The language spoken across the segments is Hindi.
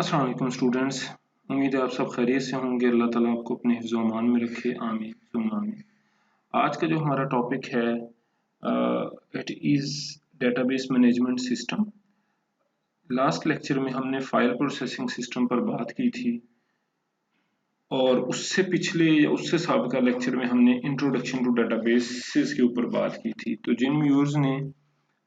अस्सलाम वालेकुम स्टूडेंट्स। उम्मीद है आप सब खैरियत से होंगे। अल्लाह ताला आपको अपने हिफ्ज़ व अमान में रखे, आमीन सुम्मा आमीन। आज का जो हमारा टॉपिक है it is database management system. Last lecture में हमने फाइल प्रोसेसिंग सिस्टम पर बात की थी और उससे पिछले या उससे साबिका लेक्चर में हमने इंट्रोडक्शन टू डेटाबेसेस के ऊपर बात की थी। तो जिन व्यूअर्स ने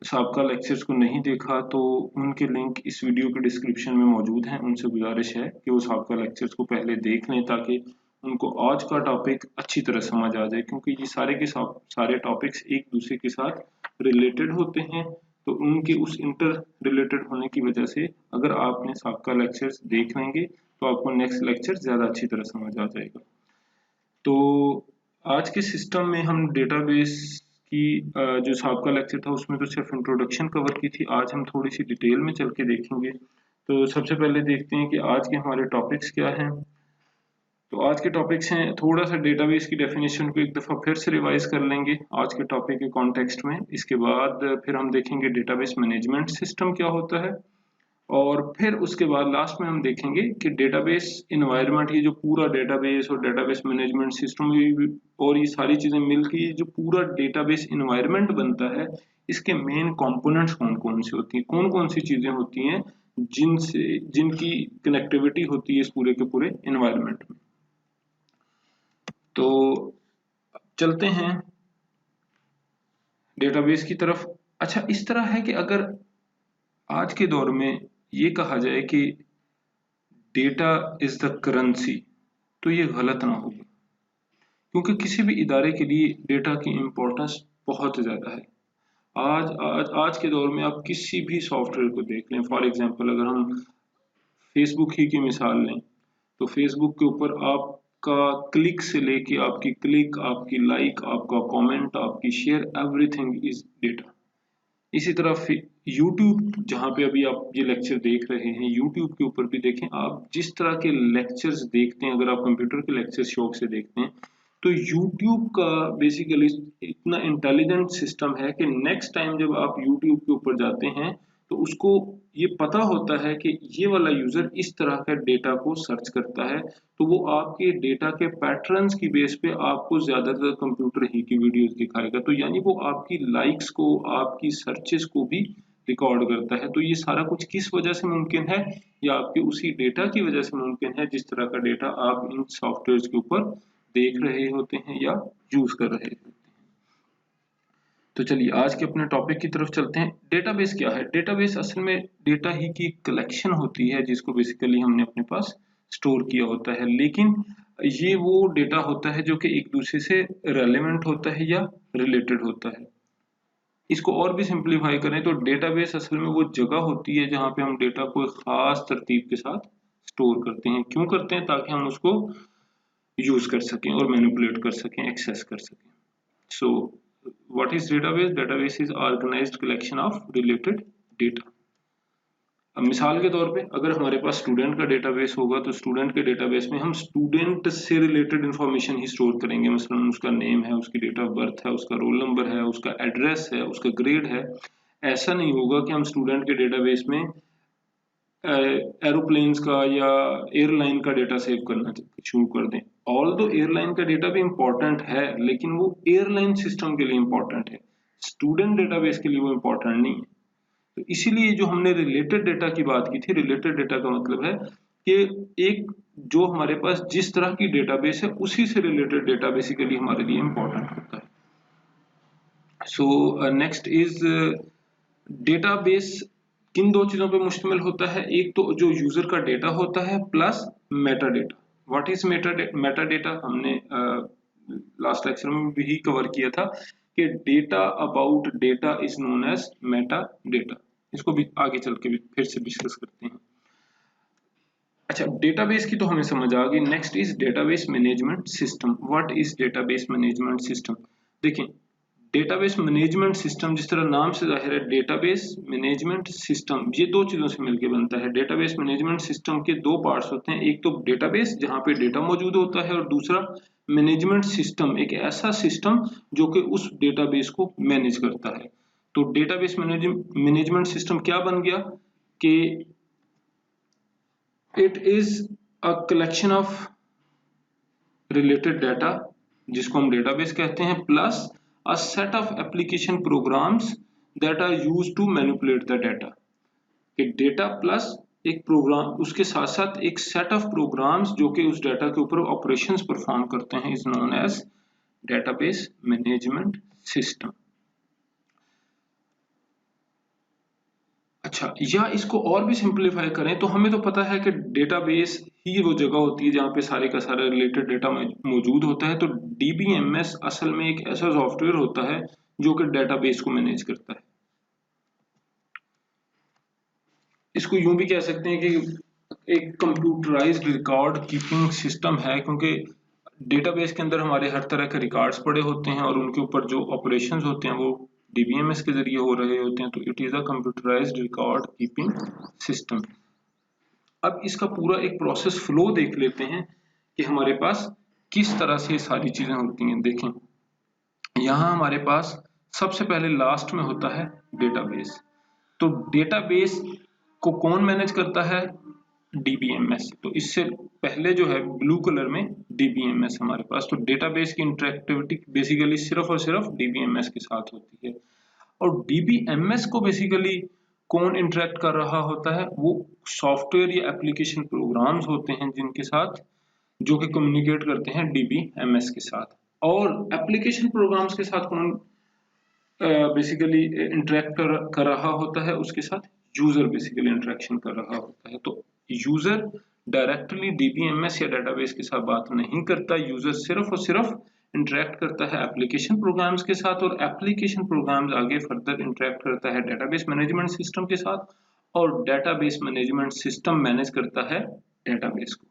साबका लेक्चर्स को नहीं देखा तो उनके लिंक इस वीडियो के डिस्क्रिप्शन में मौजूद हैं। उनसे गुजारिश है कि वो साबका लेक्चर्स को पहले देख लें ताकि उनको आज का टॉपिक अच्छी तरह समझ आ जाए, क्योंकि ये सारे के सारे टॉपिक्स एक दूसरे के साथ रिलेटेड होते हैं। तो उनके उस इंटर रिलेटेड होने की वजह से अगर आपने साबका लेक्चर्स देख लेंगे तो आपको नेक्स्ट लेक्चर ज़्यादा अच्छी तरह समझ आ जाएगा। तो आज के सिस्टम में हम डेटाबेस की जो साबका लेक्चर था उसमें तो सिर्फ इंट्रोडक्शन कवर की थी। आज हम थोड़ी सी डिटेल में चल के देखेंगे। तो सबसे पहले देखते हैं कि आज के हमारे टॉपिक्स क्या हैं। तो आज के टॉपिक्स हैं, थोड़ा सा डेटाबेस की डेफिनेशन को एक दफ़ा फिर से रिवाइज कर लेंगे आज के टॉपिक के कॉन्टेक्स्ट में। इसके बाद फिर हम देखेंगे डेटाबेस मैनेजमेंट सिस्टम क्या होता है, और फिर उसके बाद लास्ट में हम देखेंगे कि डेटाबेस इन्वायरमेंट, ये जो पूरा डेटाबेस और डेटाबेस मैनेजमेंट सिस्टम और ये सारी चीजें मिलकर ये जो पूरा डेटाबेस इन्वायरमेंट बनता है, इसके मेन कंपोनेंट्स कौन कौन से होती हैं, कौन कौन सी चीजें होती हैं जिनकी कनेक्टिविटी होती है इस पूरे के पूरे इन्वायरमेंट में। तो चलते हैं डेटाबेस की तरफ। अच्छा, इस तरह है कि अगर आज के दौर में ये कहा जाए कि डेटा इज द करेंसी, तो ये गलत ना होगा, क्योंकि किसी भी इदारे के लिए डेटा की इम्पोर्टेंस बहुत ज़्यादा है। आज के दौर में आप किसी भी सॉफ्टवेयर को देख लें, फॉर एग्जांपल अगर हम फेसबुक ही की मिसाल लें, तो फेसबुक के ऊपर आपका क्लिक से लेके आपकी क्लिक, आपकी लाइक, आपका कमेंट, आपकी शेयर, एवरीथिंग इज डेटा। इसी तरह YouTube, जहाँ पे अभी आप ये लेक्चर देख रहे हैं, YouTube के ऊपर भी देखें, आप जिस तरह के लेक्चर्स देखते हैं, अगर आप कंप्यूटर के लेक्चर्स शौक से देखते हैं, तो YouTube का बेसिकली इतना इंटेलिजेंट सिस्टम है कि नेक्स्ट टाइम जब आप YouTube के ऊपर जाते हैं तो उसको ये पता होता है कि ये वाला यूजर इस तरह का डेटा को सर्च करता है, तो वो आपके डेटा के पैटर्न्स की बेस पे आपको ज्यादातर कंप्यूटर ही की वीडियोस दिखाएगा। तो यानी वो आपकी लाइक्स को, आपकी सर्चेस को भी रिकॉर्ड करता है। तो ये सारा कुछ किस वजह से मुमकिन है? या आपके उसी डेटा की वजह से मुमकिन है जिस तरह का डेटा आप इन सॉफ्टवेयर के ऊपर देख रहे होते हैं या यूज कर रहे होते हैं। तो चलिए आज के अपने टॉपिक की तरफ चलते हैं। डेटाबेस क्या है? डेटाबेस असल में डेटा ही की कलेक्शन होती है जिसको बेसिकली हमने अपने पास स्टोर किया होता है, लेकिन ये वो डेटा होता है जो कि एक दूसरे से रेलेवेंट होता है या रिलेटेड होता है। इसको और भी सिंप्लीफाई करें तो डेटाबेस असल में वो जगह होती है जहाँ पे हम डेटा को एक खास तरतीब के साथ स्टोर करते हैं। क्यों करते हैं? ताकि हम उसको यूज कर सकें और मैनिपुलेट कर सकें, एक्सेस कर सकें। सो what is database? Database is organized collection of related data. अब मिसाल के तौर पे अगर हमारे पास स्टूडेंट का डेटाबेस होगा तो स्टूडेंट के डेटाबेस में हम स्टूडेंट से रिलेटेड इंफॉर्मेशन ही स्टोर करेंगे। मसलन उसका नेम है, उसकी डेट ऑफ बर्थ है, उसका रोल नंबर है, उसका एड्रेस है, उसका ग्रेड है। ऐसा नहीं होगा कि हम स्टूडेंट के डेटाबेस में एरोप्लेन्स का या एयरलाइन का डेटा सेव करना शुरू कर दें। ऑल्दो एयरलाइन का डेटा भी इंपॉर्टेंट है, लेकिन वो एयरलाइन सिस्टम के लिए इंपॉर्टेंट है, स्टूडेंट डेटाबेस के लिए वो इंपॉर्टेंट नहीं है। तो इसीलिए जो हमने रिलेटेड डेटा की बात की थी, रिलेटेड डेटा का मतलब है कि एक जो हमारे पास जिस तरह की डेटाबेस है उसी से रिलेटेड डेटा बेसिकली हमारे लिए इंपॉर्टेंट होता है। सो नेक्स्ट इज डेटाबेस किन दो चीजों पे मुश्तमिल होता है? एक तो जो यूजर का डेटा होता है plus metadata. What is metadata? हमने लास्ट लेक्चर में भी कवर किया था कि data about data is known as metadata. इसको भी आगे चल के भी फिर से डिस्कस करते हैं। अच्छा, डेटाबेस की तो हमें समझ आ गई। Next is database management system. What is database management system? देखिए, डेटाबेस मैनेजमेंट सिस्टम जिस तरह नाम से जाहिर है, डेटाबेस मैनेजमेंट सिस्टम ये दो चीजों से मिलकर बनता है। डेटाबेस मैनेजमेंट सिस्टम के दो पार्ट्स होते हैं, एक तो डेटाबेस जहां पे डेटा मौजूद होता है और दूसरा मैनेजमेंट सिस्टम, एक ऐसा सिस्टम जो कि उस डेटाबेस को मैनेज करता है। तो डेटाबेस मैनेजमेंट सिस्टम क्या बन गया कि it is a collection of related data जिसको हम डेटाबेस कहते हैं, plus a set of application programs that are used to manipulate the data. एक डेटा प्लस एक प्रोग्राम, उसके साथ साथ एक सेट ऑफ प्रोग्राम्स जो कि उस डाटा के ऊपर ऑपरेशंस परफॉर्म करते हैं, is known as database management system. अच्छा, या इसको और भी सिंपलीफाई करें तो हमें तो पता है कि डेटाबेस ही वो जगह होती है जहाँ पे सारे का सारा रिलेटेड डेटा मौजूद होता है। तो डीबीएमएस असल में एक ऐसा सॉफ्टवेयर होता है जो कि डेटाबेस को मैनेज करता है। इसको यूं भी कह सकते हैं कि एक कंप्यूटराइज्ड रिकॉर्ड कीपिंग सिस्टम है, क्योंकि डेटाबेस के अंदर हमारे हर तरह के रिकॉर्ड्स पड़े होते हैं और उनके ऊपर जो ऑपरेशंस होते हैं वो डीबीएमएस के जरिए हो रहे होते हैं। तो it is a computerised record keeping system. अब इसका पूरा एक प्रोसेस फ्लो देख लेते हैं कि हमारे पास किस तरह से सारी चीजें होती हैं। देखें, यहाँ हमारे पास सबसे पहले लास्ट में होता है डेटाबेस। तो डेटाबेस को कौन मैनेज करता है? डीबीएमएस। तो इससे पहले जो है ब्लू कलर में डीबीएमएस हमारे पास। तो डेटाबेस की इंटरेक्टिविटी बेसिकली सिर्फ और सिर्फ डीबीएमएस के साथ होती है। और डीबीएमएस को बेसिकली कौन इंटरेक्ट कर रहा होता है? वो सॉफ्टवेयर या एप्लीकेशन प्रोग्राम्स होते हैं जिनके साथ, जो कि कम्युनिकेट करते हैं डीबीएमएस के साथ। और एप्लीकेशन प्रोग्राम्स के साथ कौन बेसिकली इंटरेक्ट कर रहा होता है? उसके साथ यूजर बेसिकली इंटरेक्शन कर रहा होता है। तो यूजर डायरेक्टली डीबीएमएस या डेटाबेस के साथ बात नहीं करता, यूजर सिर्फ और सिर्फ इंटरेक्ट करता है एप्लीकेशन प्रोग्राम्स के साथ, और एप्लीकेशन प्रोग्राम्स आगे फर्दर इंटरेक्ट करता है डेटाबेस मैनेजमेंट सिस्टम के साथ, और डेटाबेस मैनेजमेंट सिस्टम मैनेज करता है डेटाबेस को।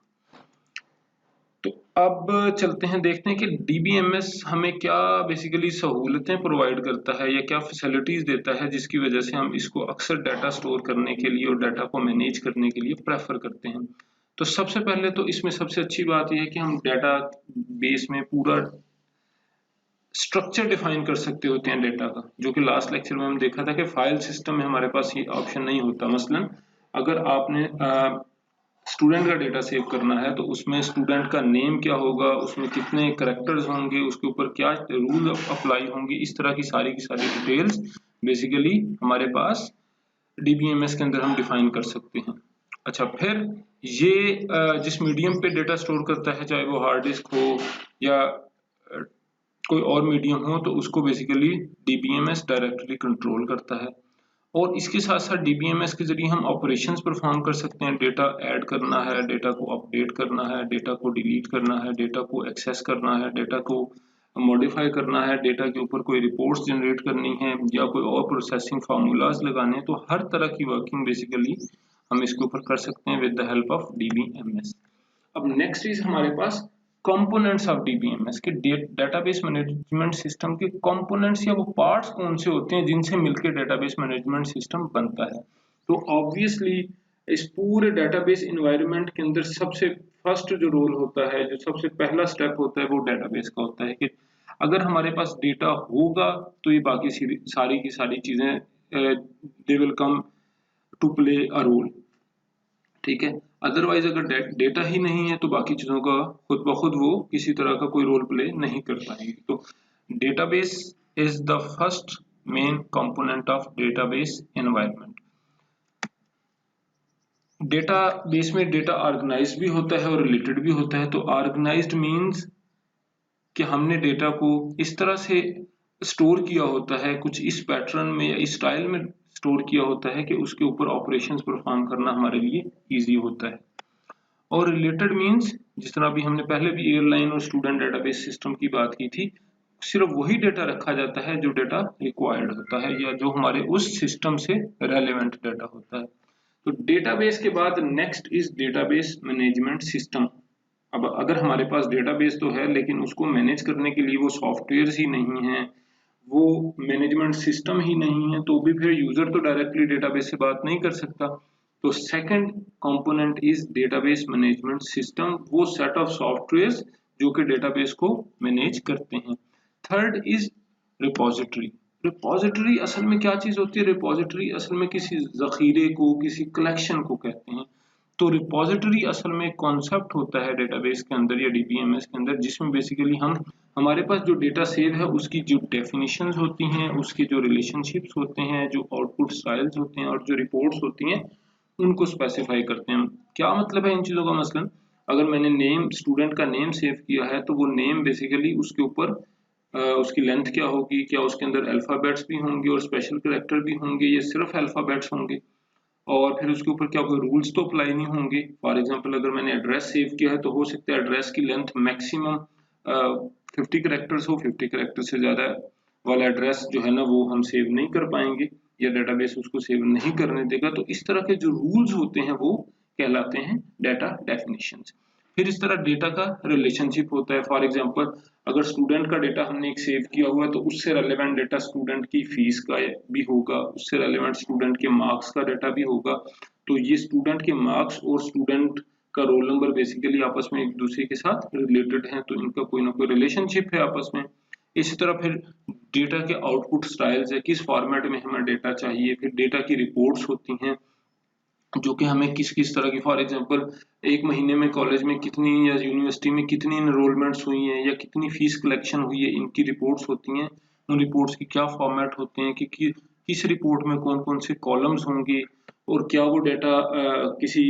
तो अब चलते हैं, देखते हैं कि डीबीएमएस हमें क्या बेसिकली सहूलतें प्रोवाइड करता है या क्या फैसिलिटीज देता है जिसकी वजह से हम इसको अक्सर डाटा स्टोर करने के लिए और डाटा को मैनेज करने के लिए प्रेफर करते हैं। तो सबसे पहले तो इसमें सबसे अच्छी बात यह है कि हम डाटा बेस में पूरा स्ट्रक्चर डिफाइन कर सकते होते हैं डेटा का, जो कि लास्ट लेक्चर में हम देखा था कि फाइल सिस्टम में हमारे पास ये ऑप्शन नहीं होता। मसलन अगर आपने स्टूडेंट का डेटा सेव करना है तो उसमें स्टूडेंट का नेम क्या होगा, उसमें कितने करेक्टर्स होंगे, उसके ऊपर क्या रूल अप्लाई होंगे, इस तरह की सारी डिटेल्स बेसिकली हमारे पास डीबीएमएस के अंदर हम डिफाइन कर सकते हैं। अच्छा, फिर ये जिस मीडियम पे डेटा स्टोर करता है, चाहे वो हार्ड डिस्क हो या कोई और मीडियम हो, तो उसको बेसिकली डीबीएमएस डायरेक्टली कंट्रोल करता है। और इसके साथ साथ डीबीएमएस के जरिए हम ऑपरेशंस परफॉर्म कर सकते हैं। डेटा ऐड करना है, डेटा को अपडेट करना है, डेटा को डिलीट करना है, डेटा को एक्सेस करना है, डेटा को मॉडिफाई करना है, डेटा के ऊपर कोई रिपोर्ट्स जनरेट करनी है या कोई और प्रोसेसिंग फार्मूलाज लगाने हैं। तो हर तरह की वर्किंग बेसिकली हम इसके ऊपर कर सकते हैं with the help of DBMS. अब नेक्स्ट इज हमारे पास कंपोनेंट्स ऑफ डीबीएमएस के डेटाबेस मैनेजमेंट सिस्टम के कंपोनेंट्स या वो पार्ट्स कौन से होते हैं जिनसे मिलकर डेटाबेस मैनेजमेंट सिस्टम बनता है। तो ऑब्वियसली इस पूरे डेटाबेस इन्वायरमेंट के अंदर सबसे फर्स्ट जो रोल होता है, जो सबसे पहला स्टेप होता है, वो डेटाबेस का होता है कि अगर हमारे पास डेटा होगा तो ये बाकी सारी की सारी चीजें they will come to play a role. ठीक है, अदरवाइज अगर डेटा ही नहीं है तो बाकी चीजों का खुद ब खुद वो किसी तरह का कोई रोल प्ले नहीं कर पाएंगे। तो database is the first main component of database environment. Database में डेटा ऑर्गेनाइज्ड भी होता है और रिलेटेड भी होता है। तो ऑर्गेनाइज्ड मींस कि हमने डेटा को इस तरह से स्टोर किया होता है, कुछ इस पैटर्न में या इस स्टाइल में स्टोर किया होता है कि उसके ऊपर ऑपरेशंस परफॉर्म करना हमारे लिए इजी होता है। और रिलेटेड मींस, जिस तरह अभी हमने पहले भी एयरलाइन और स्टूडेंट डेटाबेस सिस्टम की बात की थी, सिर्फ वही डेटा रखा जाता है जो डेटा रिक्वायर्ड होता है या जो हमारे उस सिस्टम से रेलेवेंट डेटा होता है। तो डेटाबेस के बाद next is database management system. अब अगर हमारे पास डेटाबेस तो है लेकिन उसको मैनेज करने के लिए वो सॉफ्टवेयर ही नहीं है, वो मैनेजमेंट सिस्टम ही नहीं है, तो भी फिर यूजर तो डायरेक्टली डेटाबेस से बात नहीं कर सकता। तो second component is database management system, वो सेट ऑफ सॉफ्टवेयर्स जो कि डेटाबेस को मैनेज करते हैं। Third is repository. रिपोजिटरी असल में क्या चीज होती है? रिपोजिटरी असल में किसी जखीरे को, किसी कलेक्शन को कहते हैं। तो रिपॉजिटरी असल में एक कॉन्सेप्ट होता है डेटाबेस के अंदर या डीबीएमएस के अंदर, जिसमें बेसिकली हम हमारे पास जो डेटा सेव है उसकी जो डेफिनेशंस होती हैं, उसके जो रिलेशनशिप्स होते हैं, जो आउटपुट स्टाइल्स होते हैं और जो रिपोर्ट्स होती हैं उनको स्पेसिफाई करते हैं। क्या मतलब है इन चीज़ों का? मसलन अगर मैंने नेम, स्टूडेंट का नेम सेव किया है तो वो नेम बेसिकली उसके ऊपर उसकी लेंथ क्या होगी, क्या उसके अंदर अल्फ़ाबेट्स भी होंगे और स्पेशल कैरेक्टर भी होंगे, ये सिर्फ अल्फ़ाबेट्स होंगे, और फिर उसके ऊपर क्या कोई रूल्स तो अप्लाई नहीं होंगे। फॉर एग्जांपल अगर मैंने एड्रेस सेव किया है तो हो सकता है एड्रेस की लेंथ मैक्सिमम 50 कैरेक्टर्स हो, 50 कैरेक्टर से ज़्यादा वाला एड्रेस जो है ना वो हम सेव नहीं कर पाएंगे या डेटाबेस उसको सेव नहीं करने देगा। तो इस तरह के जो रूल्स होते हैं वो कहलाते हैं डाटा डेफिनेशंस। फिर इस तरह डेटा का रिलेशनशिप होता है। फॉर एग्जांपल अगर स्टूडेंट का डेटा हमने एक सेव किया हुआ है तो उससे रेलेवेंट डेटा स्टूडेंट की फीस का भी होगा, उससे रेलेवेंट स्टूडेंट के मार्क्स का डेटा भी होगा। तो ये स्टूडेंट के मार्क्स और स्टूडेंट का रोल नंबर बेसिकली आपस में एक दूसरे के साथ रिलेटेड हैं, तो इनका कोई ना कोई रिलेशनशिप है आपस में। इसी तरह फिर डेटा के आउटपुट स्टाइल्स है, किस फॉर्मेट में हमें डेटा चाहिए। फिर डेटा की रिपोर्ट्स होती हैं जो कि हमें किस किस तरह की, फॉर एग्जांपल एक महीने में कॉलेज में कितनी या यूनिवर्सिटी में कितनी इनरोलमेंट्स हुई हैं या कितनी फीस कलेक्शन हुई है, इनकी रिपोर्ट्स होती हैं। उन रिपोर्ट्स की क्या फॉर्मेट होते हैं कि किस रिपोर्ट में कौन कौन से कॉलम्स होंगे और क्या वो डेटा किसी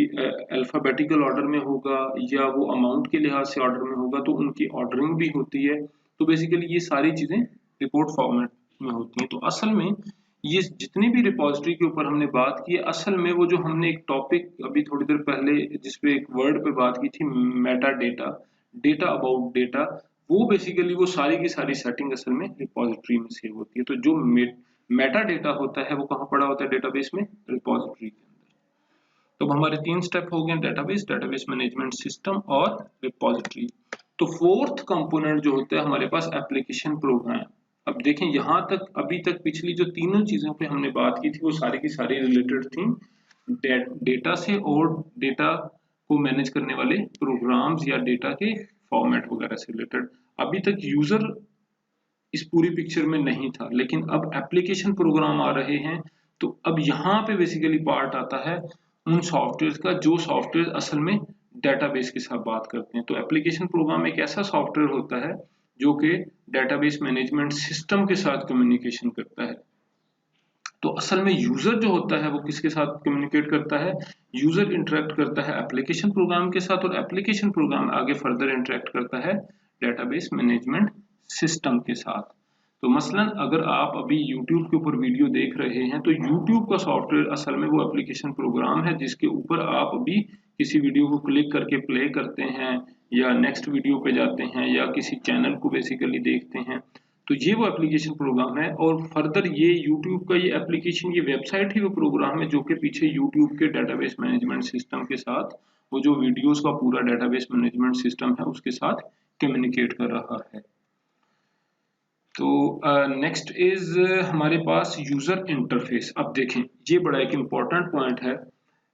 अल्फाबेटिकल ऑर्डर में होगा या वो अमाउंट के लिहाज से ऑर्डर में होगा, तो उनकी ऑर्डरिंग भी होती है। तो बेसिकली ये सारी चीज़ें रिपोर्ट फॉर्मेट में होती हैं। तो असल में ये जितनी भी रिपॉजिटरी के ऊपर हमने बात की, असल में वो जो हमने एक टॉपिक अभी थोड़ी देर पहले जिस पे एक वर्ड पे बात की थी, Meta data, data about data, वो बेसिकली वो सारी की सारी सेटिंग असल में रिपॉजिटरी में सेव होती है। तो जो मेटा डेटा होता है वो कहाँ पड़ा होता है? डेटाबेस में, रिपॉजिटरी के अंदर। तो हमारे 3 स्टेप हो गए, डेटाबेस, डेटाबेस मैनेजमेंट सिस्टम और रिपॉजिटरी। तो फोर्थ कंपोनेंट जो होता है हमारे पास एप्लीकेशन प्रोग्राम। अब देखें यहाँ तक, अभी तक पिछली जो तीनों चीजों पे हमने बात की थी वो सारी की सारी रिलेटेड थी डेटा से और डेटा को मैनेज करने वाले प्रोग्राम्स या डेटा के फॉर्मेट वगैरह से रिलेटेड। अभी तक यूजर इस पूरी पिक्चर में नहीं था, लेकिन अब एप्लीकेशन प्रोग्राम आ रहे हैं। तो अब यहाँ पे बेसिकली पार्ट आता है उन सॉफ्टवेयर का जो सॉफ्टवेयर असल में डेटाबेस के साथ बात करते हैं। तो एप्लीकेशन प्रोग्राम एक ऐसा सॉफ्टवेयर होता है जो कि डेटाबेस मैनेजमेंट सिस्टम के साथ कम्युनिकेशन करता है। तो असल में यूजर जो होता है वो किसके साथ कम्युनिकेट करता है? यूजर इंटरेक्ट करता है एप्लीकेशन प्रोग्राम के साथ और एप्लीकेशन प्रोग्राम आगे फर्दर इंटरेक्ट करता है डेटाबेस मैनेजमेंट सिस्टम के साथ। तो मसलन अगर आप अभी YouTube के ऊपर वीडियो देख रहे हैं तो YouTube का सॉफ्टवेयर असल में वो एप्लीकेशन प्रोग्राम है जिसके ऊपर आप अभी किसी वीडियो को क्लिक करके प्ले करते हैं या नेक्स्ट वीडियो पे जाते हैं या किसी चैनल को बेसिकली देखते हैं। तो ये वो एप्लीकेशन प्रोग्राम है और फर्दर ये YouTube का ये एप्लीकेशन, ये वेबसाइट ही वो प्रोग्राम है जो कि पीछे YouTube के डेटाबेस मैनेजमेंट सिस्टम के साथ वो जो वीडियोस का पूरा डेटाबेस मैनेजमेंट सिस्टम है उसके साथ कम्युनिकेट कर रहा है। तो नेक्स्ट इज हमारे पास यूजर इंटरफेस। अब देखें ये बड़ा एक इम्पॉर्टेंट पॉइंट है।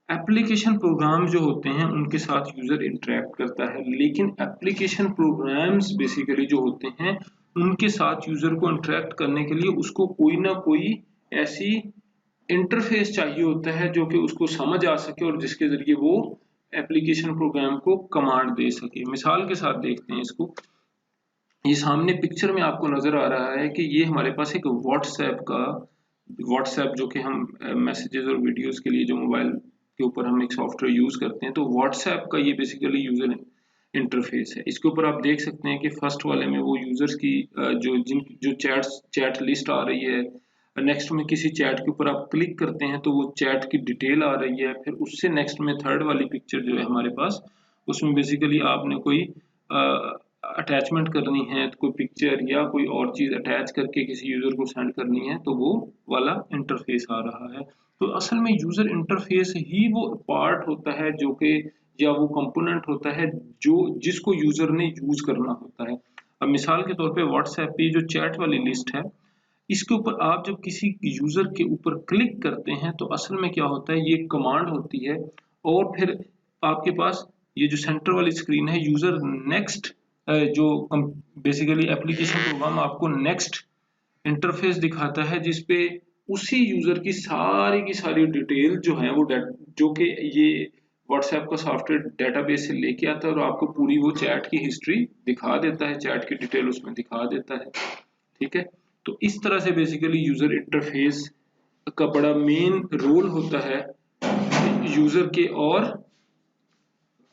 एप्लीकेशन प्रोग्राम जो होते हैं उनके साथ यूजर इंटरेक्ट करता है, लेकिन एप्लीकेशन प्रोग्राम्स बेसिकली जो होते हैं उनके साथ यूजर को इंटरेक्ट करने के लिए उसको कोई ना कोई ऐसी इंटरफेस चाहिए होता है जो कि उसको समझ आ सके और जिसके जरिए वो एप्लीकेशन प्रोग्राम को कमांड दे सके। मिसाल के साथ देखते हैं इसको। ये सामने पिक्चर में आपको नजर आ रहा है कि ये हमारे पास एक व्हाट्सएप जो कि हम मैसेजेस और वीडियोस के लिए जो मोबाइल के ऊपर हम एक सॉफ्टवेयर यूज करते हैं, तो व्हाट्सएप का ये बेसिकली यूजर इंटरफेस है। इसके ऊपर आप देख सकते हैं कि फर्स्ट वाले में वो यूजर्स की जो चैट लिस्ट आ रही है। नेक्स्ट में किसी चैट के ऊपर आप क्लिक करते हैं तो वो चैट की डिटेल आ रही है। फिर उससे नेक्स्ट में थर्ड वाली पिक्चर जो है हमारे पास, उसमें बेसिकली आपने कोई अटैचमेंट करनी है, तो कोई पिक्चर या कोई और चीज अटैच करके किसी यूजर को सेंड करनी है, तो वो वाला इंटरफेस आ रहा है। तो असल में यूजर इंटरफेस ही वो पार्ट होता है जो कि, या वो कंपोनेंट होता है जो जिसको यूजर ने यूज करना होता है। अब मिसाल के तौर पे व्हाट्सएप पे जो चैट वाली लिस्ट है, इसके ऊपर आप जब किसी यूजर के ऊपर क्लिक करते हैं तो असल में क्या होता है, ये कमांड होती है और फिर आपके पास ये जो सेंटर वाली स्क्रीन है, यूजर नेक्स्ट जो बेसिकली एप्लीकेशन प्रोग्राम आपको नेक्स्ट इंटरफेस दिखाता है जिसपे उसी यूजर की सारी डिटेल जो है वो जो कि ये व्हाट्सएप का सॉफ्टवेयर डेटाबेस से लेके आता है और आपको पूरी वो चैट की हिस्ट्री दिखा देता है, चैट की डिटेल उसमें दिखा देता है। ठीक है, तो इस तरह से बेसिकली यूजर इंटरफेस का बड़ा मेन रोल होता है यूजर के और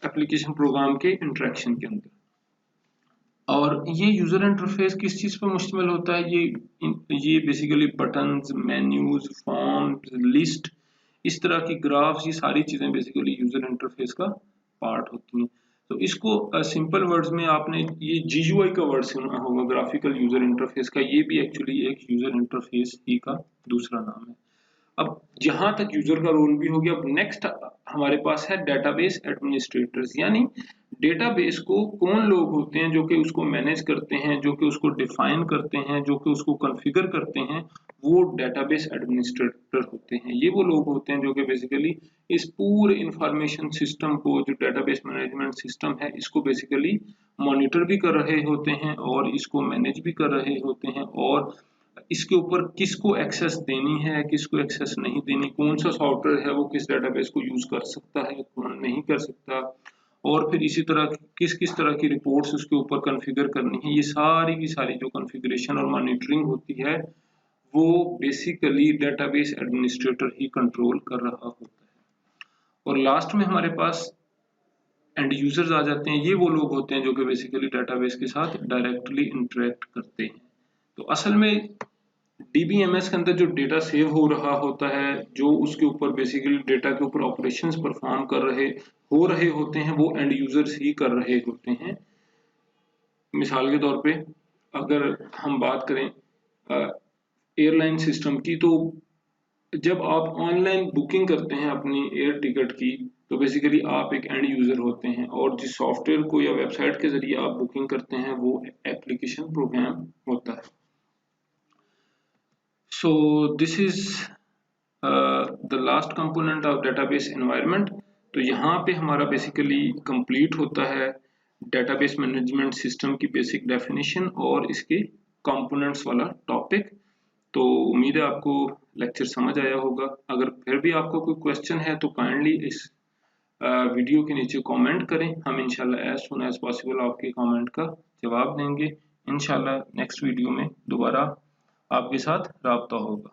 एप्लीकेशन प्रोग्राम के इंटरेक्शन के अंदर। और ये यूजर इंटरफेस किस चीज पर मुश्तमिल होता है? ये basically buttons, menus, forms, list, इस तरह की ग्राफ्स, ये सारी चीजें बेसिकली यूजर इंटरफेस का पार्ट होती हैं। तो इसको सिंपल वर्ड्स में आपने ये GUI का वर्ड सुना होगा, ग्राफिकल यूजर इंटरफेस का, ये भी एक्चुअली एक यूजर इंटरफेस ही का दूसरा नाम है। अब जहां तक यूजर का रोल भी हो गया, अब नेक्स्ट हमारे पास है डेटाबेस एडमिनिस्ट्रेटर्स, यानी डेटाबेस को कौन लोग होते हैं जो कि उसको मैनेज करते हैं, जो कि उसको डिफाइन करते हैं, जो कि उसको कॉन्फ़िगर करते हैं, वो डेटाबेस एडमिनिस्ट्रेटर होते हैं। ये वो लोग होते हैं जो कि बेसिकली इस पूरे इंफॉर्मेशन सिस्टम को, जो डेटाबेस मैनेजमेंट सिस्टम है, इसको बेसिकली मॉनिटर भी कर रहे होते हैं और इसको मैनेज भी कर रहे होते हैं, और इसके ऊपर किसको एक्सेस देनी है, किसको एक्सेस नहीं देनी, कौन सा सॉफ्टवेयर है वो किस डेटाबेस को यूज कर सकता है, कौन नहीं कर सकता, और फिर इसी तरह किस किस तरह की रिपोर्ट्स उसके ऊपर कॉन्फ़िगर करनी है। ये सारी की सारी जो कॉन्फ़िगरेशन और मॉनिटरिंग होती है वो बेसिकली डेटाबेस एडमिनिस्ट्रेटर ही कंट्रोल कर रहा होता है। और लास्ट में हमारे पास एंड यूजर्स आ जाते हैं। ये वो लोग होते हैं जो कि बेसिकली डेटाबेस के साथ डायरेक्टली इंटरेक्ट करते हैं। तो असल में DBMS के अंदर जो डेटा सेव हो रहा होता है, जो उसके ऊपर बेसिकली डेटा के ऊपर ऑपरेशंस परफॉर्म हो रहे होते हैं, वो एंड यूजर्स ही कर रहे होते हैं। मिसाल के तौर पे अगर हम बात करें एयरलाइन सिस्टम की, तो जब आप ऑनलाइन बुकिंग करते हैं अपनी एयर टिकट की, तो बेसिकली आप एक एंड यूजर होते हैं, और जिस सॉफ्टवेयर को या वेबसाइट के जरिए आप बुकिंग करते हैं वो एप्लीकेशन प्रोग्राम होता है। So this is the last component of database environment। तो यहाँ पे हमारा बेसिकली कंप्लीट होता है डेटाबेस मैनेजमेंट सिस्टम की बेसिक डेफिनेशन और इसके कंपोनेंट्स वाला टॉपिक। तो उम्मीद है आपको लेक्चर समझ आया होगा। अगर फिर भी आपको कोई क्वेश्चन है तो काइंडली इस वीडियो के नीचे कमेंट करें, हम इंशाल्लाह एज सुन एज पॉसिबल आपके कमेंट का जवाब देंगे। इंशाल्लाह नेक्स्ट वीडियो में दोबारा आपके साथ राब्ता होगा।